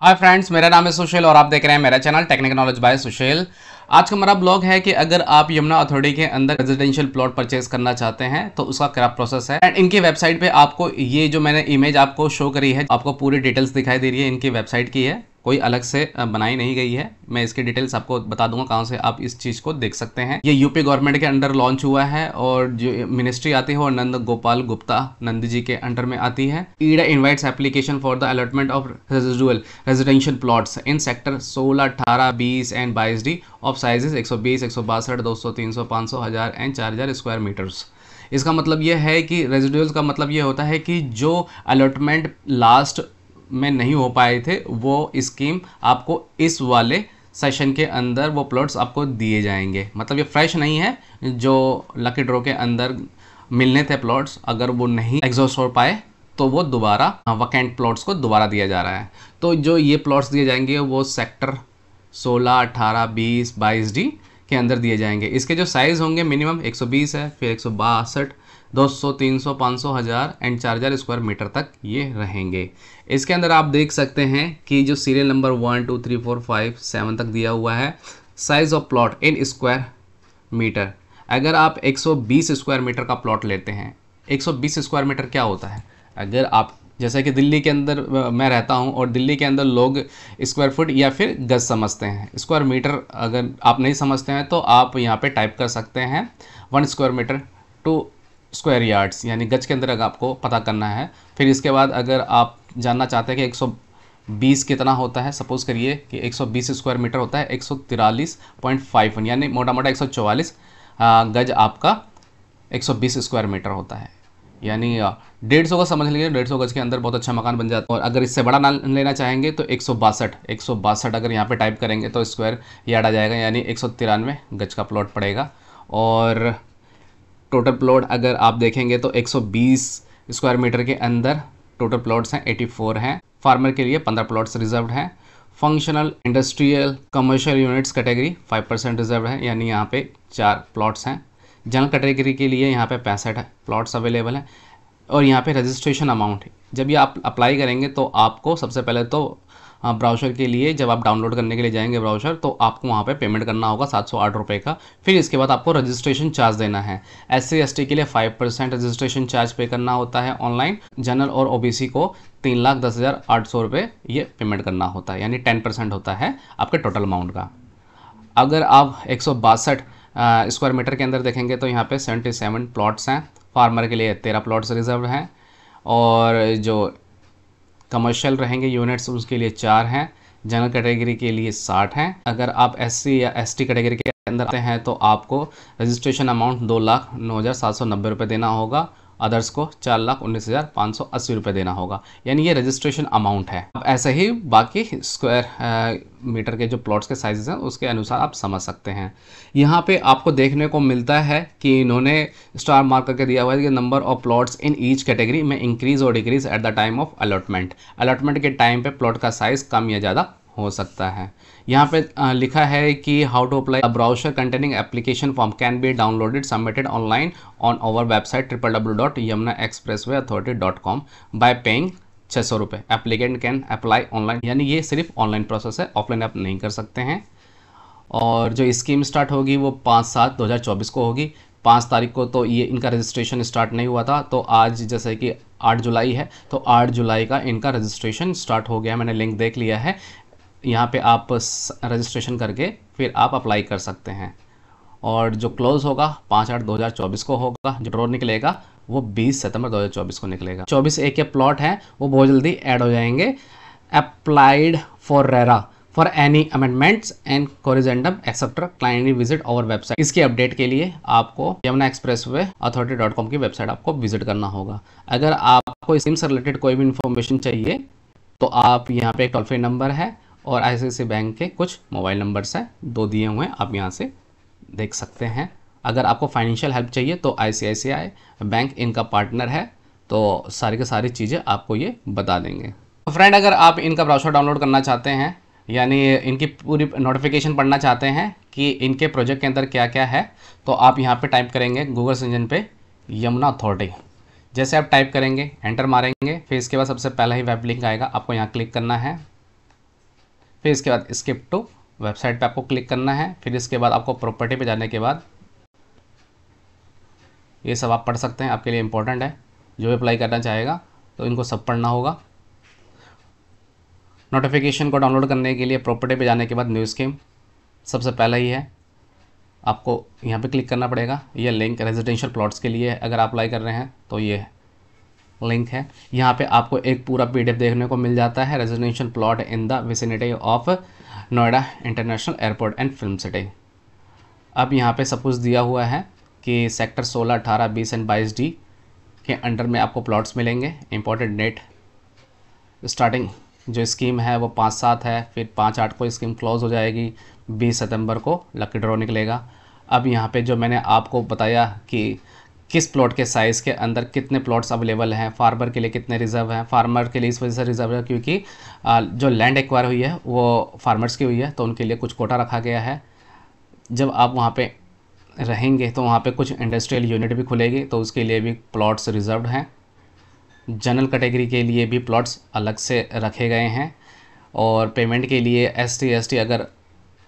Hi friends, मेरा नाम है सुशील और आप देख रहे हैं मेरा चैनल टेक्निकल नॉलेज बाय सुशील। आज का हमारा ब्लॉग है कि अगर आप यमुना अथॉरिटी के अंदर रेजिडेंशियल प्लॉट परचेज करना चाहते हैं तो उसका क्या प्रोसेस है। एंड इनकी वेबसाइट पे आपको ये जो मैंने इमेज आपको शो करी है, आपको पूरी डिटेल्स दिखाई दे रही है, इनकी वेबसाइट की है, कोई अलग से बनाई नहीं गई है। मैं इसकी डिटेल्स आपको बता दूंगा कहाँ से आप इस चीज़ को देख सकते हैं। ये यूपी गवर्नमेंट के अंडर लॉन्च हुआ है और जो मिनिस्ट्री आती है वो नंद गोपाल गुप्ता नंद जी के अंडर में आती है। YEIDA invites application for the allotment of residual residential plots in sector 16, 18, 20 and 22D of sizes 120, 162, 200, 300, 500, 1000 and 4000 square metres. इसका मतलब ये है कि रेजिडुअल्स का मतलब ये होता है कि जो अलॉटमेंट लास्ट में नहीं हो पाए थे वो स्कीम आपको इस वाले सेशन के अंदर वो प्लॉट्स आपको दिए जाएंगे। मतलब ये फ्रेश नहीं है, जो लकी ड्रॉ के अंदर मिलने थे प्लॉट्स, अगर वो नहीं एग्जॉस्ट हो पाए तो वो दोबारा वैकेंट प्लॉट्स को दोबारा दिया जा रहा है। तो जो ये प्लॉट्स दिए जाएंगे वो सेक्टर 16, 18, 20, 22D के अंदर दिए जाएंगे। इसके जो साइज़ होंगे मिनिमम 120 है, फिर 162, 200, 300, 500, 1000 एंड 4000 स्क्वायर मीटर तक ये रहेंगे। इसके अंदर आप देख सकते हैं कि जो सीरियल नंबर 1, 2, 3, 4, 5, 7 तक दिया हुआ है। Size of plot in square metre, अगर आप 120 स्क्वायर मीटर का प्लॉट लेते हैं, 120 स्क्वायर मीटर क्या होता है? अगर आप जैसे कि दिल्ली के अंदर मैं रहता हूं और दिल्ली के अंदर लोग स्क्वायर फुट या फिर गज समझते हैं। स्क्वायर मीटर अगर आप नहीं समझते हैं तो आप यहां पे टाइप कर सकते हैं 1 square metre to square yards, यानी गज के अंदर अगर आपको पता करना है। फिर इसके बाद अगर आप जानना चाहते हैं कि 120 कितना होता है, सपोज करिए कि 120 स्क्वायर मीटर होता है 143.51, यानी मोटा मोटा 144 गज आपका 120 स्क्वायर मीटर होता है। यानी 150 का समझ लीजिए, 150 गज के अंदर बहुत अच्छा मकान बन जाता है। और अगर इससे बड़ा ना लेना चाहेंगे तो 162 अगर यहाँ पे टाइप करेंगे तो स्क्वायर यार्ड आ जाएगा, यानी 193 गज का प्लॉट पड़ेगा। और टोटल प्लॉट अगर आप देखेंगे तो 120 स्क्वायर मीटर के अंदर टोटल प्लॉट्स हैं 84 हैं। फार्मर के लिए 15 प्लॉट्स रिजर्व्ड हैं। Functional, industrial, commercial units category 5% reserve है, यानी यहाँ पे 4 प्लॉट्स हैं। जनरल कैटेगरी के लिए यहाँ पे 65 प्लॉट्स अवेलेबल हैं। और यहाँ पे रजिस्ट्रेशन अमाउंट, जब ये आप अप्लाई करेंगे तो आपको सबसे पहले तो ब्राउज़र के लिए जब आप डाउनलोड करने के लिए जाएंगे ब्राउज़र, तो आपको वहाँ पे पेमेंट करना होगा 708 रुपये का। फिर इसके बाद आपको रजिस्ट्रेशन चार्ज देना है। SC/ST के लिए 5% रजिस्ट्रेशन चार्ज पे करना होता है ऑनलाइन। जनरल और OBC को 3,10,800 रुपये ये पेमेंट करना होता है, यानी 10% होता है आपके टोटल अमाउंट का। अगर आप 162 स्क्वायर मीटर के अंदर देखेंगे तो यहाँ पे 77 प्लॉट्स हैं। फार्मर के लिए 13 प्लॉट्स रिजर्व हैं। और जो कमर्शियल रहेंगे यूनिट्स उसके लिए 4 हैं। जनरल कैटेगरी के लिए 60 हैं। अगर आप SC या ST कैटेगरी के अंदर आते हैं तो आपको रजिस्ट्रेशन अमाउंट 2,09,790 रुपये देना होगा। अदर्स को 4,19,580 रुपये देना होगा, यानी ये रजिस्ट्रेशन अमाउंट है। अब ऐसे ही बाकी स्क्वायर मीटर के जो प्लॉट्स के साइजेस हैं उसके अनुसार आप समझ सकते हैं। यहाँ पे आपको देखने को मिलता है कि इन्होंने स्टार मार्क करके दिया हुआ है कि number of plots in each category में इंक्रीज और decrease at the time of allotment. Allotment के टाइम पे प्लॉट का साइज कम या ज़्यादा हो सकता है। यहाँ पे लिखा है कि how to apply. A browser containing application form can be downloaded submitted online on our website www.yamunaexpresswayauthority.com by paying 600 रुपये। एप्लीकेंट कैन अप्लाई ऑनलाइन, यानी ये सिर्फ ऑनलाइन प्रोसेस है, ऑफलाइन आप नहीं कर सकते हैं। और जो स्कीम स्टार्ट होगी वो 5/7/2024 को होगी। 5 तारीख को तो ये इनका रजिस्ट्रेशन स्टार्ट नहीं हुआ था, तो आज जैसे कि 8 जुलाई है तो 8 जुलाई का इनका रजिस्ट्रेशन स्टार्ट हो गया। मैंने लिंक देख लिया है, यहाँ पे आप रजिस्ट्रेशन करके फिर आप अप्लाई कर सकते हैं। और जो क्लोज होगा 5/8/2024 को होगा। जो ड्रॉ निकलेगा वो 20 सितंबर 2024 को निकलेगा। 24A के प्लॉट हैं वो बहुत जल्दी ऐड हो जाएंगे। Applied for RERA for any amendments and corrigendum etcetera kindly visit our website. इसकी अपडेट के लिए आपको यमुना एक्सप्रेसवे अथॉरिटी.com की वेबसाइट आपको विजिट करना होगा। अगर आपको स्कीम से रिलेटेड कोई भी इंफॉर्मेशन चाहिए तो आप यहाँ पे एक टोल फ्री नंबर है और ICICI बैंक के कुछ मोबाइल नंबर्स हैं, 2 दिए हुए हैं, आप यहाँ से देख सकते हैं। अगर आपको फाइनेंशियल हेल्प चाहिए तो ICICI बैंक इनका पार्टनर है, तो सारी की सारी चीज़ें आपको ये बता देंगे। तो फ्रेंड, अगर आप इनका ब्राउज़र डाउनलोड करना चाहते हैं, यानी इनकी पूरी नोटिफिकेशन पढ़ना चाहते हैं कि इनके प्रोजेक्ट के अंदर क्या क्या है, तो आप यहाँ पे टाइप करेंगे गूगल सर्च इंजन पे यमुना अथॉरिटी। जैसे आप टाइप करेंगे, एंटर मारेंगे, फिर इसके बाद सबसे पहला ही वेब लिंक आएगा, आपको यहाँ क्लिक करना है। फिर इसके बाद स्किप टू वेबसाइट पे आपको क्लिक करना है। फिर इसके बाद आपको प्रॉपर्टी पे जाने के बाद ये सब आप पढ़ सकते हैं, आपके लिए इंपॉर्टेंट है। जो भी अप्लाई करना चाहेगा तो इनको सब पढ़ना होगा। नोटिफिकेशन को डाउनलोड करने के लिए प्रॉपर्टी पे जाने के बाद न्यू स्कीम सबसे पहला ही है, आपको यहाँ पे क्लिक करना पड़ेगा। ये लिंक रेजिडेंशियल प्लॉट्स के लिए है, अगर आप अप्लाई कर रहे हैं तो ये लिंक है। यहाँ पे आपको एक पूरा PDF देखने को मिल जाता है, residential plot in the vicinity of Noida international airport and film city. अब यहाँ पे सब कुछ दिया हुआ है कि सेक्टर 16, 18, 20 एंड 22D के अंडर में आपको प्लॉट्स मिलेंगे। इंपॉर्टेंट डेट स्टार्टिंग जो स्कीम है वो 5/7 है, फिर 5/8 को स्कीम क्लोज हो जाएगी, 20 सितंबर को लकी ड्रॉ निकलेगा। अब यहाँ पे जो मैंने आपको बताया कि किस प्लॉट के साइज़ के अंदर कितने प्लॉट्स अवेलेबल हैं, फार्मर के लिए कितने रिजर्व हैं। फार्मर के लिए इस वजह से रिजर्व है क्योंकि जो लैंड एक्वायर हुई है वो फार्मर्स की हुई है, तो उनके लिए कुछ कोटा रखा गया है। जब आप वहाँ पे रहेंगे तो वहाँ पे कुछ इंडस्ट्रियल यूनिट भी खुलेगी, तो उसके लिए भी प्लॉट्स रिजर्व्ड हैं। जनरल कैटेगरी के लिए भी प्लॉट्स अलग से रखे गए हैं। और पेमेंट के लिए ST ST अगर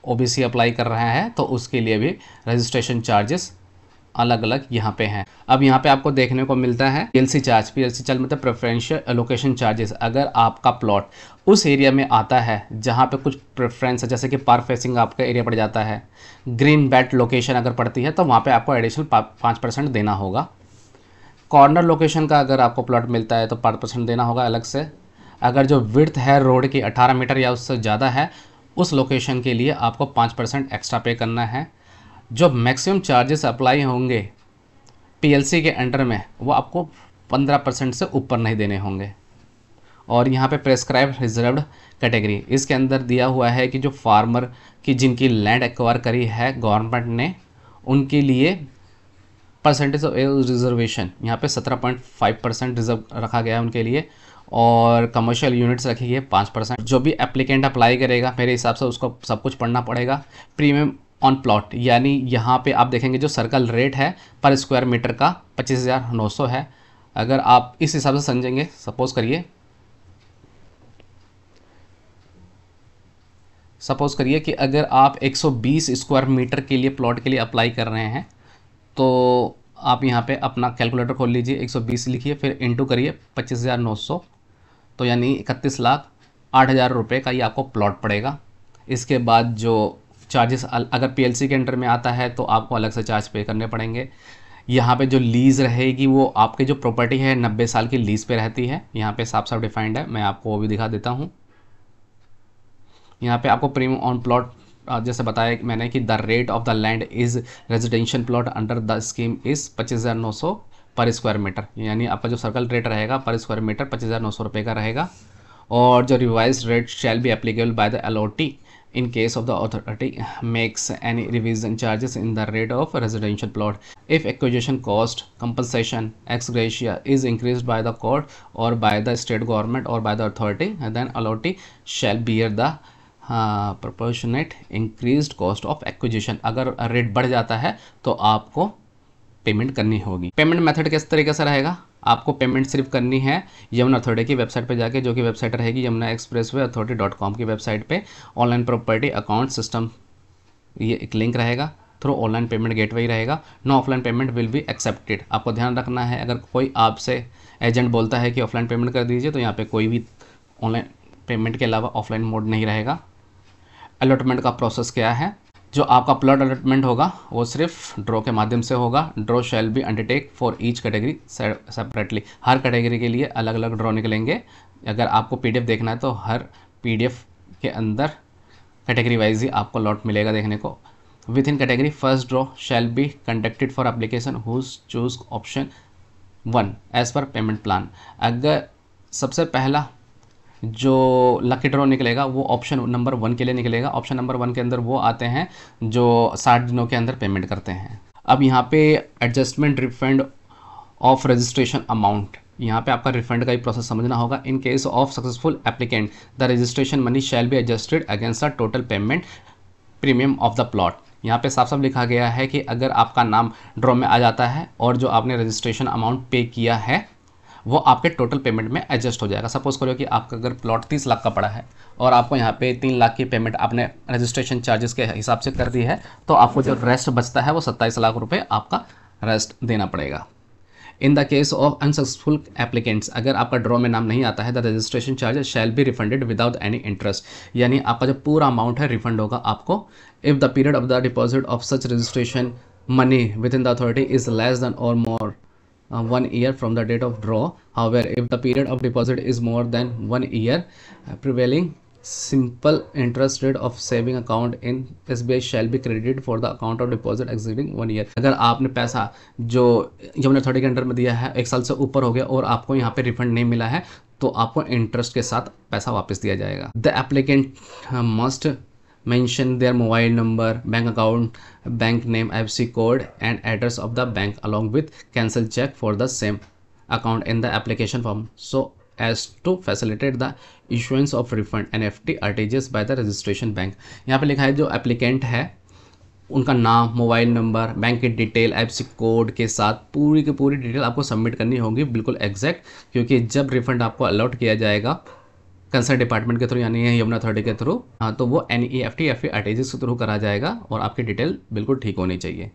OBC अप्लाई कर रहा है तो उसके लिए भी रजिस्ट्रेशन चार्जेस अलग अलग यहाँ पे हैं। अब यहाँ पे आपको देखने को मिलता है PLC चार्ज मतलब प्रेफरेंशियल एलोकेशन चार्जेस। अगर आपका प्लॉट उस एरिया में आता है जहाँ पे कुछ प्रेफरेंस है, जैसे कि पार्क फेसिंग आपका एरिया पड़ जाता है, ग्रीन बेल्ट लोकेशन अगर पड़ती है तो वहाँ पे आपको एडिशनल 5% देना होगा। कॉर्नर लोकेशन का अगर आपको प्लॉट मिलता है तो 5% देना होगा अलग से। अगर जो विड्थ है रोड की 18 मीटर या उससे ज़्यादा है, उस लोकेशन के लिए आपको 5% एक्स्ट्रा पे करना है। जो मैक्सिमम चार्जेस अप्लाई होंगे PLC के अंडर में वो आपको 15% से ऊपर नहीं देने होंगे। और यहाँ पे प्रेस्क्राइब रिजर्व्ड कैटेगरी, इसके अंदर दिया हुआ है कि जो फार्मर की जिनकी लैंड एक्वायर करी है गवर्नमेंट ने, उनके लिए परसेंटेज ऑफ रिजर्वेशन यहाँ पे 17.5% रिजर्व रखा गया है उनके लिए। और कमर्शियल यूनिट्स रखी है 5%। जो भी एप्लीकेंट अप्लाई करेगा मेरे हिसाब से उसको सब कुछ पढ़ना पड़ेगा। प्रीमियम ऑन प्लॉट, यानी यहाँ पे आप देखेंगे जो सर्कल रेट है पर स्क्वायर मीटर का 25,900 है। अगर आप इस हिसाब से समझेंगे, सपोज़ करिए कि अगर आप 120 स्क्वायर मीटर के लिए प्लॉट के लिए अप्लाई कर रहे हैं तो आप यहाँ पे अपना कैलकुलेटर खोल लीजिए, 120 लिखिए, फिर इंटू करिए 25,900, तो यानी 31,08,000 रुपये का ये आपको प्लॉट पड़ेगा। इसके बाद जो चार्जेस अगर PLC के अंडर में आता है तो आपको अलग से चार्ज पे करने पड़ेंगे। यहाँ पे जो लीज़ रहेगी वो आपकी जो प्रॉपर्टी है 90 साल की लीज़ पे रहती है, यहाँ पे साफ साफ डिफाइंड है। मैं आपको वो भी दिखा देता हूँ। यहाँ पे आपको प्रीमियम ऑन प्लॉट जैसे बताया मैंने कि the rate of the land is residential plot under the scheme is 25,900 पर स्क्वायर मीटर, यानी आपका जो सर्कल रेट रहेगा पर स्क्वायर मीटर 25,900 रुपये का रहेगा। और जो revise rate shall be applicable by the LOT in case of the authority makes any revision charges in the rate of residential plot. If acquisition cost, compensation, ex gratia is increased by the court or by the state government or by the authority, then LOT shall bear the proportionate increased cost of acquisition. अगर rate बढ़ जाता है तो आपको payment करनी होगी। Payment method किस तरीके से रहेगा? आपको पेमेंट सिर्फ करनी है यमुना अथॉरिटी की वेबसाइट पे जाके, जो कि वेबसाइट रहेगी यमुना एक्सप्रेसवे अथॉरिटी.com की वेबसाइट पे। ऑनलाइन प्रॉपर्टी अकाउंट सिस्टम ये एक लिंक रहेगा, थ्रू ऑनलाइन पेमेंट गेटवे रहेगा। No offline payment will be accepted. आपको ध्यान रखना है, अगर कोई आपसे एजेंट बोलता है कि ऑफलाइन पेमेंट कर दीजिए, तो यहाँ पे कोई भी ऑनलाइन पेमेंट के अलावा ऑफलाइन मोड नहीं रहेगा। अलॉटमेंट का प्रोसेस क्या है? जो आपका प्लॉट अलॉटमेंट होगा वो सिर्फ ड्रॉ के माध्यम से होगा। Draw shall B undertake for each category separately. Her category के लिए अलग अलग ड्रॉ निकलेंगे। अगर आपको PDF देखना है तो हर PDF के अंदर कैटेगरी वाइज ही आपको लॉट मिलेगा देखने को। Within category first draw shall be conducted for application whose choose option 1 as per payment plan. अगर सबसे पहला जो लकी ड्रॉ निकलेगा वो ऑप्शन नंबर 1 के लिए निकलेगा। ऑप्शन नंबर 1 के अंदर वो आते हैं जो 60 दिनों के अंदर पेमेंट करते हैं। अब यहाँ पे adjustment refund of registration amount, यहाँ पे आपका रिफंड का ही प्रोसेस समझना होगा। In case of successful applicant the registration money shall be adjusted against the total payment premium of the plot. यहाँ पे साफ साफ लिखा गया है कि अगर आपका नाम ड्रॉ में आ जाता है और जो आपने रजिस्ट्रेशन अमाउंट पे किया है वो आपके टोटल पेमेंट में एडजस्ट हो जाएगा। सपोज करो कि आपका अगर प्लॉट 30 लाख का पड़ा है और आपको यहाँ पे 3 लाख की पेमेंट आपने रजिस्ट्रेशन चार्जेस के हिसाब से कर दी है, तो आपको जो रेस्ट बचता है वो 27 लाख रुपये आपका रेस्ट देना पड़ेगा। In the case of unsuccessful applicants, अगर आपका ड्रॉ में नाम नहीं आता है, the registration charge shall be refunded without any interest, यानी आपका जो पूरा अमाउंट है रिफंड होगा आपको। If the period of the deposit of such registration money with in the authority is less than और मोर 1 year from the date of draw. However, if the period of deposit is more than 1 year, prevailing simple interest rate of saving account in SBI shall be credited for the account of deposit exceeding 1 year. अगर आपने पैसा जो Yamuna authority के under में दिया है 1 साल से ऊपर हो गया और आपको यहाँ पे रिफंड नहीं मिला है, तो आपको इंटरेस्ट के साथ पैसा वापस दिया जाएगा। The applicant must mention their mobile number, bank account, bank name, IFSC code and address of the bank along with cancel check for the same account in the application form so as to facilitate the issuance of refund NEFT RTGS by the registration bank। यहाँ पे लिखा है जो applicant है उनका नाम, mobile number, bank की detail, IFSC code के साथ पूरी की पूरी डिटेल आपको सबमिट करनी होगी बिल्कुल एग्जैक्ट, क्योंकि जब रिफंड आपको अलॉट किया जाएगा कंसर्न डिपार्टमेंट के थ्रू यानी यमुना अथॉरिटी के थ्रू, हाँ, तो वो NEFT या फिर RTGS के थ्रू करा जाएगा और आपकी डिटेल बिल्कुल ठीक होनी चाहिए।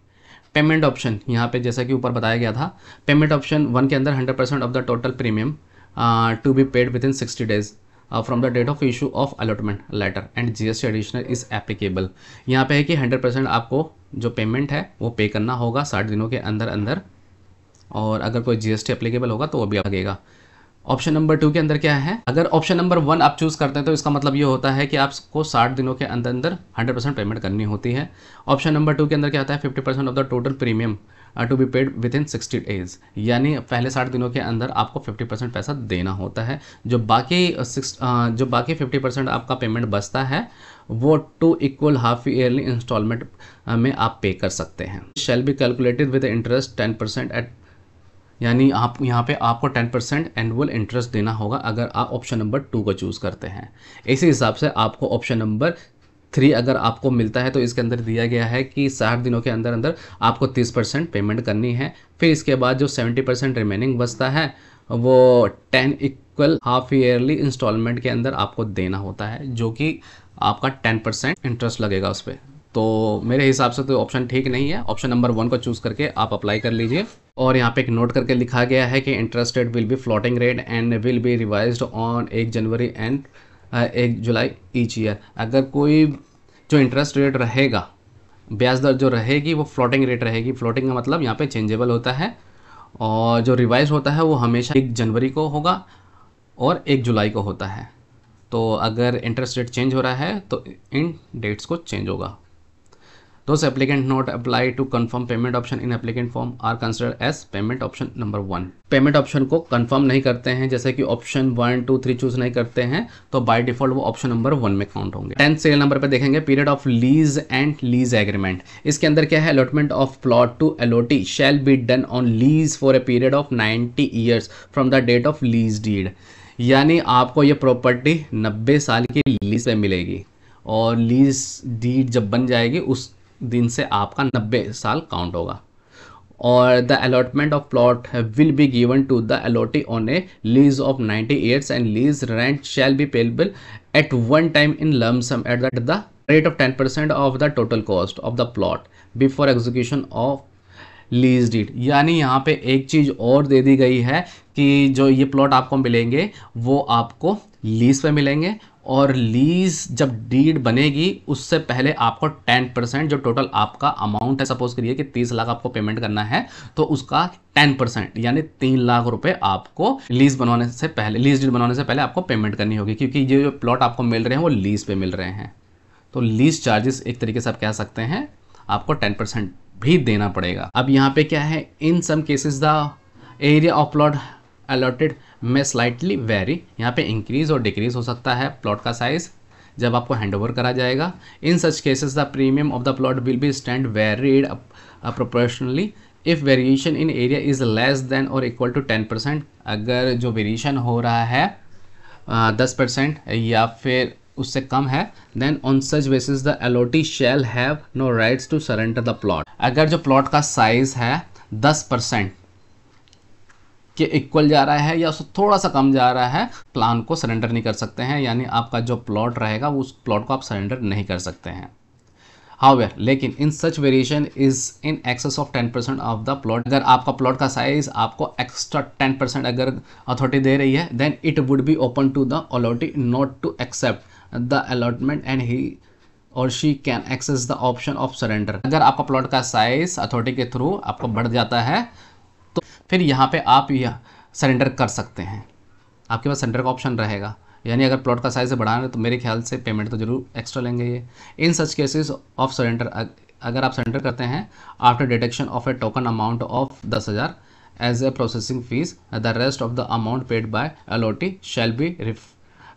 पेमेंट ऑप्शन यहाँ पे जैसा कि ऊपर बताया गया था, पेमेंट ऑप्शन 1 के अंदर 100% of the total premium to be paid within 60 days from the date of issue of allotment letter and GST additional is applicable. यहाँ पे है कि 100% आपको जो पेमेंट है वो पे करना होगा 60 दिनों के अंदर अंदर, और अगर कोई GST एप्लीकेबल होगा तो वो भी लगेगा। ऑप्शन नंबर 2 के अंदर क्या है, अगर ऑप्शन नंबर 1 आप चूज़ करते हैं तो इसका मतलब ये होता है कि आपको 60 दिनों के अंदर अंदर 100% पेमेंट करनी होती है। ऑप्शन नंबर 2 के अंदर क्या आता है, 50% of the total premium to be paid within 60 days, यानी पहले 60 दिनों के अंदर आपको 50% पैसा देना होता है। जो बाकी 50% आपका पेमेंट बचता है वो 2 इक्वल हाफ ईयरली इंस्टॉलमेंट में आप पे कर सकते हैं। Shall be calculated with interest 10% at, यानी आप यहाँ पे आपको 10% एनुअल इंटरेस्ट देना होगा अगर आप ऑप्शन नंबर 2 को चूज़ करते हैं। इसी हिसाब से आपको ऑप्शन नंबर 3 अगर आपको मिलता है तो इसके अंदर दिया गया है कि 60 दिनों के अंदर अंदर आपको 30% पेमेंट करनी है। फिर इसके बाद जो 70% रिमेनिंग बचता है वो 10 इक्वल हाफ ईयरली इंस्टॉलमेंट के अंदर आपको देना होता है, जो कि आपका 10% इंटरेस्ट लगेगा उस पर। तो मेरे हिसाब से तो ऑप्शन ठीक नहीं है, ऑप्शन नंबर 1 को चूज़ करके आप अप्लाई कर लीजिए। और यहाँ पे एक नोट करके लिखा गया है कि interest rate will be floating rate and will be revised on 1 January and 1 July each year. अगर कोई जो इंटरेस्ट रेट रहेगा, ब्याज दर जो रहेगी वो फ्लोटिंग रेट रहेगी। फ्लोटिंग का मतलब यहाँ पे चेंजेबल होता है, और जो रिवाइज होता है वो हमेशा 1 जनवरी को होगा और 1 जुलाई को होता है। तो अगर इंटरेस्ट रेट चेंज हो रहा है तो इन डेट्स को चेंज होगा। Those applicant not apply to confirm payment option in applicant form are considered as payment option number 1। Payment option को कंफर्म नहीं करते हैं, जैसे कि ऑप्शन 1, 2, 3 चूज नहीं करते हैं, तो बाय डिफॉल्ट वो ऑप्शन नंबर 1 में काउंट होंगे। 10th सीरियल नंबर पे देखेंगे period of lease and lease agreement. इसके अंदर क्या है, allotment of plot to allottee shall be done on lease for a period of 90 years from the date of lease deed, यानी आपको ये प्रॉपर्टी 90 साल की लीज पे मिलेगी, और लीज डीड जब बन जाएगी उस दिन से आपका 90 साल काउंट होगा। और the allotment of plot will be given to the allottee on a lease of 90 years and lease rent shall be payable at one time in lump sum at the rate of 10% of the total cost of the plot before execution of lease deed. यानी यहाँ पे एक चीज़ और दे दी गई है कि जो ये प्लॉट आपको मिलेंगे वो आपको लीज पे मिलेंगे, और लीज जब डीड बनेगी उससे पहले आपको 10% जो टोटल आपका अमाउंट है, सपोज करिए कि 30 लाख आपको पेमेंट करना है, तो उसका 10% यानी 3 लाख रुपए आपको लीज बनवाने से पहले, लीज डीड बनवाने से पहले आपको पेमेंट करनी होगी, क्योंकि ये जो प्लॉट आपको मिल रहे हैं वो लीज पे मिल रहे हैं। तो लीज चार्जेस एक तरीके से आप कह सकते हैं आपको 10% भी देना पड़ेगा। अब यहाँ पे क्या है, in sum cases the area of plot allotted में स्लाइटली वेरी, यहाँ पे इंक्रीज और डिक्रीज हो सकता है प्लॉट का साइज जब आपको हैंडओवर करा जाएगा। In such cases the premium of the plot will be stand varied proportionally if variation in area is less than or equal to 10%। अगर जो वेरिएशन हो रहा है 10% या फिर उससे कम है, then on such basis the allottee shall have no rights to surrender the plot. अगर जो प्लॉट का साइज है 10% के इक्वल जा रहा है या उससे थोड़ा सा कम जा रहा है, प्लान को सरेंडर नहीं कर सकते हैं, यानी आपका जो प्लॉट रहेगा उस प्लॉट को आप सरेंडर नहीं कर सकते हैं। हाउएवर लेकिन in such variation is in excess of 10% of the plot. अगर आपका प्लॉट का साइज आपको एक्स्ट्रा 10% अगर अथॉरिटी दे रही है, then it would be open to the allottee not to accept the allotment and he or she can access the option of surrender. अगर आपका प्लॉट का साइज अथॉरिटी के थ्रू आपको बढ़ जाता है तो फिर यहाँ पे आप यह सरेंडर कर सकते हैं, आपके पास सरेंडर का ऑप्शन रहेगा। यानी अगर प्लॉट का साइज बढ़ा रहे हैं तो मेरे ख्याल से पेमेंट तो जरूर एक्स्ट्रा लेंगे ये। In such cases of surrender, अगर आप सरेंडर करते हैं after deduction of a token amount of 10,000 as a processing fee, the rest of the amount paid by allottee shall be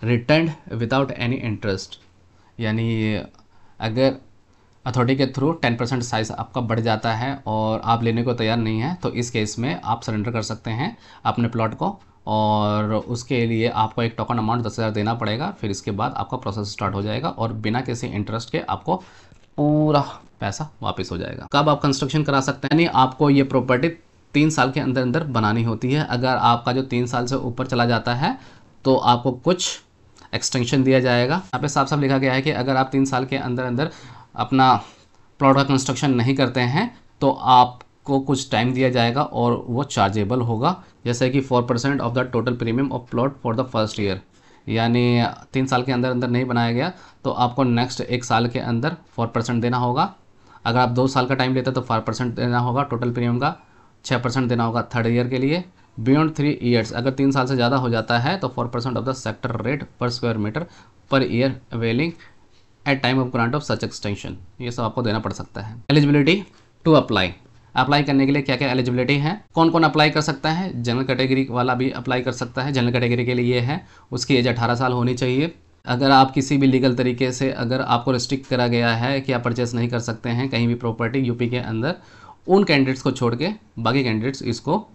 returned without any interest. यानी अगर authority के through 10% size आपका बढ़ जाता है और आप लेने को तैयार नहीं है तो इस केस में आप सरेंडर कर सकते हैं अपने प्लॉट को, और उसके लिए आपको एक टोकन अमाउंट 10,000 देना पड़ेगा। फिर इसके बाद आपका प्रोसेस स्टार्ट हो जाएगा और बिना किसी इंटरेस्ट के आपको पूरा पैसा वापस हो जाएगा। कब आप कंस्ट्रक्शन करा सकते हैं, यानी आपको ये प्रॉपर्टी 3 साल के अंदर अंदर बनानी होती है। अगर आपका जो 3 साल से ऊपर चला जाता है तो आपको कुछ एक्सटेंशन दिया जाएगा। यहाँ पे साफ साफ लिखा गया है कि अगर आप 3 साल के अंदर अंदर अपना प्लॉट का कंस्ट्रक्शन नहीं करते हैं तो आपको कुछ टाइम दिया जाएगा और वो चार्जेबल होगा, जैसे कि 4% of the total premium of plot for the first year. यानी 3 साल के अंदर अंदर नहीं बनाया गया तो आपको नेक्स्ट 1 साल के अंदर 4% देना होगा। अगर आप 2 साल का टाइम लेते हैं तो 5% देना होगा टोटल प्रीमियम का, 6% देना होगा थर्ड ईयर के लिए। बियॉन्ड 3 ईयर्स, अगर 3 साल से ज़्यादा हो जाता है तो 4% of the sector rate per square metre per year availing at time of grant of such extension, ये सब आपको देना पड़ सकता है। एलिजिबिलिटी टू अप्लाई करने के लिए क्या क्या एलिजिबिलिटी है, कौन कौन अप्लाई कर सकता है। जनरल कैटेगरी वाला भी अप्लाई कर सकता है। जनरल कैटेगरी के लिए ये है उसकी एज 18 साल होनी चाहिए। अगर आप किसी भी लीगल तरीके से अगर आपको रिस्ट्रिक्ट करा गया है कि आप परचेस नहीं कर सकते हैं कहीं भी प्रॉपर्टी यूपी के अंदर, उन कैंडिडेट्स को छोड़ के बाकी कैंडिडेट्स इसको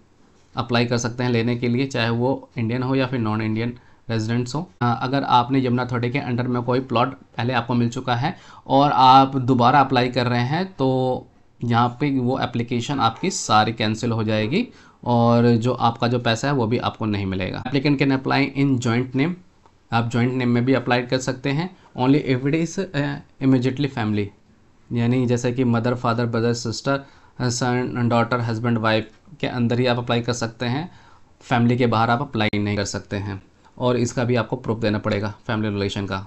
अप्लाई कर सकते हैं लेने के लिए, चाहे वो इंडियन हो या फिर नॉन इंडियन रेजिडेंट्स हो। अगर आपने यमुना अथॉरिटी के अंडर में कोई प्लॉट पहले आपको मिल चुका है और आप दोबारा अप्लाई कर रहे हैं तो यहाँ पे वो एप्लीकेशन आपकी सारी कैंसिल हो जाएगी और जो आपका जो पैसा है वो भी आपको नहीं मिलेगा। Applicant can apply in joint name, आप जॉइंट नेम में भी अप्लाई कर सकते हैं। Only if it is immediately family, यानी जैसे कि mother father brother sister son daughter husband wife के अंदर ही आप अप्लाई कर सकते हैं। फैमिली के बाहर आप अप्लाई नहीं कर सकते हैं और इसका भी आपको प्रूफ देना पड़ेगा फैमिली रिलेशन का।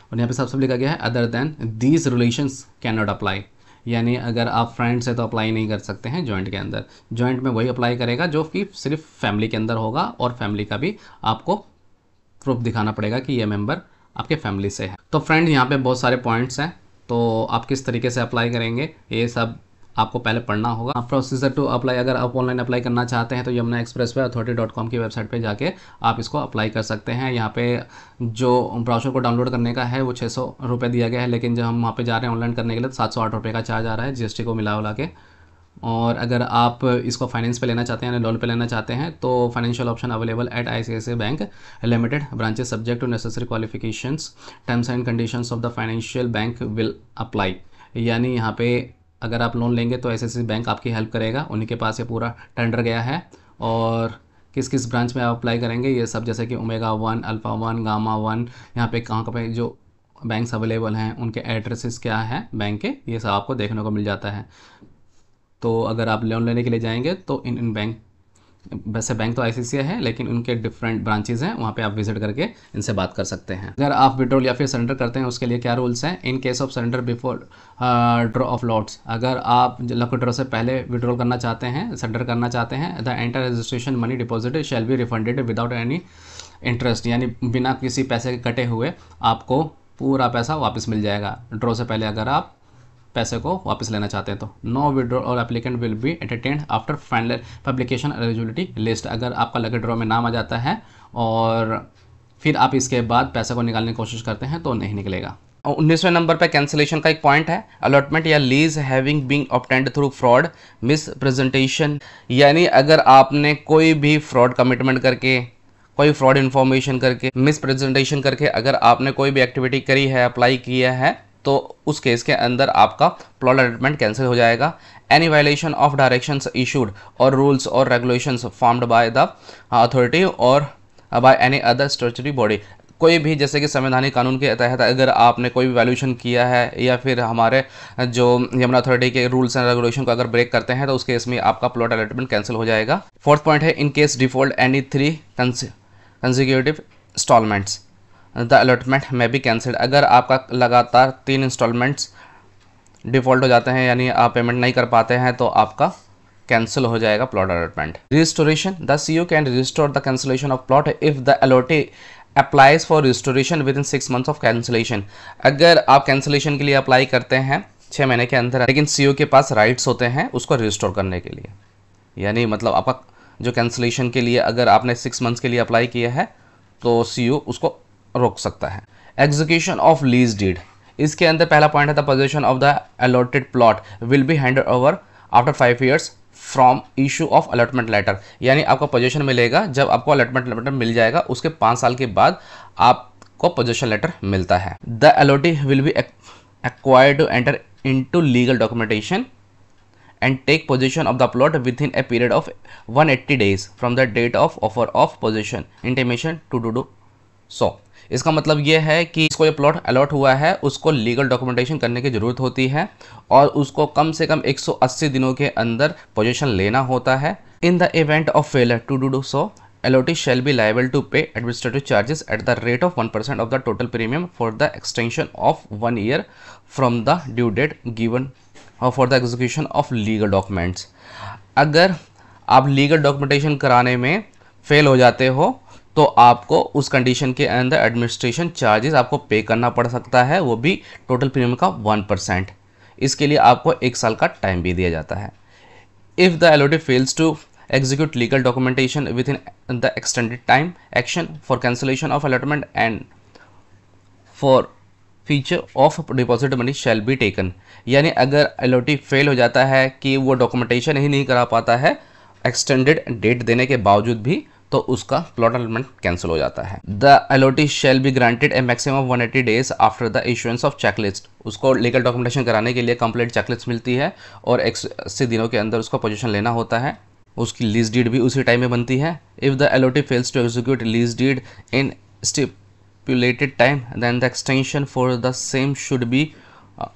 और यहाँ पे सब लिखा गया है other than these relations can not apply, यानी अगर आप फ्रेंड्स हैं तो अप्लाई नहीं कर सकते हैं जॉइंट के अंदर। जॉइंट में वही अप्लाई करेगा जो कि सिर्फ फैमिली के अंदर होगा और फैमिली का भी आपको प्रूफ दिखाना पड़ेगा कि ये मेंबर आपके फैमिली से है। तो फ्रेंड यहाँ पे बहुत सारे पॉइंट्स हैं, तो आप किस तरीके से अप्लाई करेंगे ये सब आपको पहले पढ़ना होगा। प्रोसीजर टू अप्लाई, अगर आप ऑनलाइन अप्लाई करना चाहते हैं तो यमुना एक्सप्रेस पे authority.com की वेबसाइट पे जाके आप इसको अप्लाई कर सकते हैं। यहाँ पे जो ब्राउज़र को डाउनलोड करने का है वो 600 रुपये दिया गया है, लेकिन जब हम वहाँ पे जा रहे हैं ऑनलाइन करने के लिए तो 708 रुपये का चार्ज आ रहा है GST को मिला के। और अगर आप इसको फाइनेंस पे लेना चाहते हैं यानी लोन पे लेना चाहते हैं तो financial option available at ICICI bank limited branches subject to necessary qualifications terms and conditions of the financial bank will apply. यानी यहाँ पे अगर आप लोन लेंगे तो ICICI बैंक आपकी हेल्प करेगा, उन्हीं के पास ये पूरा टेंडर गया है। और किस किस ब्रांच में आप अप्लाई करेंगे ये सब, जैसे कि ओमेगा 1, अल्फ़ा 1, गामा 1, यहाँ पे कहाँ पे जो बैंक्स अवेलेबल हैं उनके एड्रेसेस क्या है बैंक के, ये सब आपको देखने को मिल जाता है। तो अगर आप लोन लेने के लिए जाएंगे तो इन बैंक, वैसे बैंक तो ICICI है लेकिन उनके डिफरेंट ब्रांचेज हैं, वहाँ पे आप विजिट करके इनसे बात कर सकते हैं। अगर आप विड्रॉल या फिर सरेंडर करते हैं उसके लिए क्या रूल्स हैं। In case of surrender before draw of lots, अगर आप लकी ड्रॉ से पहले विड्रॉल करना चाहते हैं, सरेंडर करना चाहते हैं, the enter registration money deposit shall be refunded without any interest, यानी बिना किसी पैसे के कटे हुए आपको पूरा पैसा वापस मिल जाएगा ड्रॉ से पहले अगर आप पैसे को वापस लेना चाहते हैं तो। नो विड्रॉ और applicant will be entertained after final publication eligibility list, अगर आपका लकी ड्रॉ में नाम आ जाता है और फिर आप इसके बाद पैसे को निकालने की कोशिश करते हैं तो नहीं निकलेगा। 19वें नंबर पे कैंसिलेशन का एक पॉइंट है, अलॉटमेंट या lease having being obtained through fraud miss presentation, यानी अगर आपने कोई भी फ्रॉड कमिटमेंट करके, कोई फ्रॉड इन्फॉर्मेशन करके, मिस प्रेजेंटेशन करके अगर आपने कोई भी एक्टिविटी करी है, अप्लाई किया है तो उस केस के अंदर आपका प्लॉट अलॉटमेंट कैंसिल हो जाएगा। Any violation of directions issued or rules or regulations formed by the authority or by any other statutory body, कोई भी जैसे कि संवैधानिक कानून के तहत अगर आपने कोई भी वैल्यूएशन किया है या फिर हमारे जो यमुना अथॉरिटी के रूल्स एंड रेगुलेशन को अगर ब्रेक करते हैं तो उस केस में आपका प्लॉट अलॉटमेंट कैंसिल हो जाएगा। फोर्थ पॉइंट है in case default any 3 consecutive instalments the allotment may be cancelled. अगर आपका लगातार 3 इंस्टॉलमेंट्स डिफॉल्ट हो जाते हैं यानी आप पेमेंट नहीं कर पाते हैं तो आपका कैंसिल हो जाएगा plot allotment. Restoration the CEO can restore the cancellation of plot if the allottee applies for restoration within 6 months of cancellation. अगर आप कैंसिलेशन के लिए अप्लाई करते हैं 6 महीने के अंदर, लेकिन सीओ के पास राइट्स होते हैं उसको रजिस्टोर करने के लिए, यानी मतलब आपका जो कैंसिलेशन के लिए अगर आपने 6 months के लिए अप्लाई किया है तो सीओ उसको रोक सकता है। एग्जीक्यूशन ऑफ लीज डीड, इसके अंदर पहला पॉइंट है the position of the allotted plot will be hand over after 5 years from issue of allotment letter, यानी आपको पोजीशन मिलेगा जब आपको अलॉटमेंट लेटर मिल जाएगा उसके 5 साल के बाद आपको पोजीशन लेटर मिलता है। The allottee will be acquired to enter into legal documentation and take possession of the plot within a period of 180 days from the date of offer of possession intimation to do so। इसका मतलब ये है कि इसको ये plot allot हुआ है उसको लीगल डॉक्यूमेंटेशन करने की ज़रूरत होती है और उसको कम से कम 180 दिनों के अंदर पोजीशन लेना होता है। In the event of failure to do so allotee shall be liable to pay administrative charges at the rate of 1% of the total premium for the extension of 1 year from the due date given for the execution of legal documents। अगर आप legal documentation कराने में fail हो जाते हो तो आपको उस कंडीशन के अंदर एडमिनिस्ट्रेशन चार्जेस आपको पे करना पड़ सकता है, वो भी टोटल प्रीमियम का 1%। इसके लिए आपको 1 साल का टाइम भी दिया जाता है। If the allottee fails to execute legal documentation within the extended time, action for cancellation of allotment and for feature of deposit money shall be taken। यानी अगर अलॉटी फेल हो जाता है कि वो डॉक्यूमेंटेशन ही नहीं करा पाता है एक्सटेंडेड डेट देने के बावजूद भी, तो उसका प्लॉट अलॉटमेंट कैंसिल हो जाता है। The allottee shall be granted A maximum of 180 days after the issuance of checklist. उसको लीगल डॉक्यूमेंटेशन कराने के लिए कंप्लीट चेकलिस्ट मिलती है और 180 दिनों के अंदर उसको पोजीशन लेना होता है। उसकी लीज डीड भी उसी टाइम में बनती है। If the allottee fails to execute lease deed in stipulated time then the extension for the same should be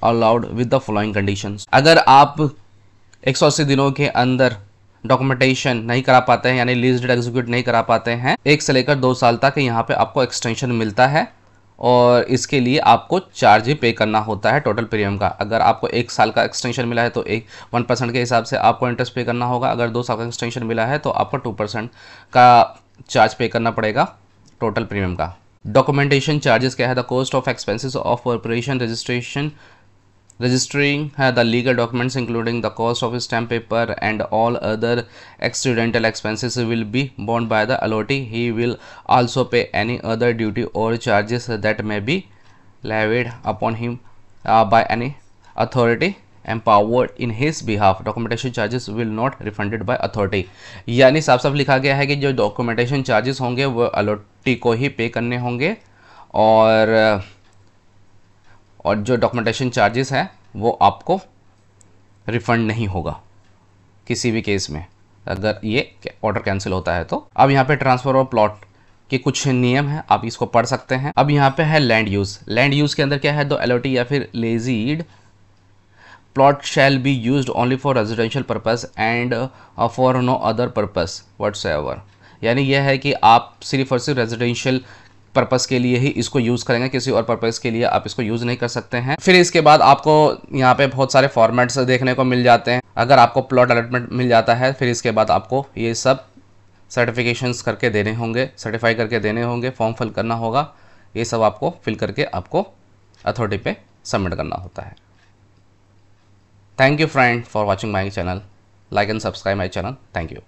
allowed with the following conditions. अगर आप 180 दिनों के अंदर डॉक्यूमेंटेशन नहीं करा पाते हैं यानी लीज डीड एग्जीक्यूट नहीं करा पाते हैं 1 से लेकर 2 साल तक यहाँ पे आपको एक्सटेंशन मिलता है और इसके लिए आपको चार्ज ही पे करना होता है टोटल प्रीमियम का। अगर आपको 1 साल का एक्सटेंशन मिला है तो 1% के हिसाब से आपको इंटरेस्ट पे करना होगा। अगर 2 साल का एक्सटेंशन मिला है तो आपको 2% का चार्ज पे करना पड़ेगा टोटल प्रीमियम का। डॉक्यूमेंटेशन चार्जेस क्या है? The cost of expenses of preparation registering the legal documents including the cost of stamp paper and all other accidental expenses will be borne by the allottee। He will also pay any other duty or charges that may be levied upon him by any authority empowered in his behalf। documentation charges will not refunded by authority। यानी साफ साफ लिखा गया है कि जो documentation charges होंगे वो अलॉटी को ही पे करने होंगे और जो डॉक्यूमेंटेशन चार्जेस हैं वो आपको रिफ़ंड नहीं होगा किसी भी केस में अगर ये ऑर्डर कैंसिल होता है तो। अब यहाँ पे ट्रांसफ़र ऑफ प्लॉट के कुछ नियम हैं, आप इसको पढ़ सकते हैं। अब यहाँ पे है लैंड यूज़। लैंड यूज़ के अंदर क्या है? दो अलॉटी या फिर leased plot shall be used only for residential purpose and for no other purpose whatsoever. यानी यह है कि आप सिर्फ और सिर्फ रेजिडेंशियल पर्पस के लिए ही इसको यूज़ करेंगे, किसी और पर्पस के लिए आप इसको यूज़ नहीं कर सकते हैं। फिर इसके बाद आपको यहाँ पे बहुत सारे फॉर्मेट्स देखने को मिल जाते हैं। अगर आपको प्लॉट अलॉटमेंट मिल जाता है फिर इसके बाद आपको ये सब सर्टिफिकेशंस करके देने होंगे, सर्टिफाई करके देने होंगे, फॉर्म फिल करना होगा। ये सब आपको फिल करके आपको अथॉरिटी पे सबमिट करना होता है। Thank you friend for watching my channel. Like and subscribe my channel. Thank you.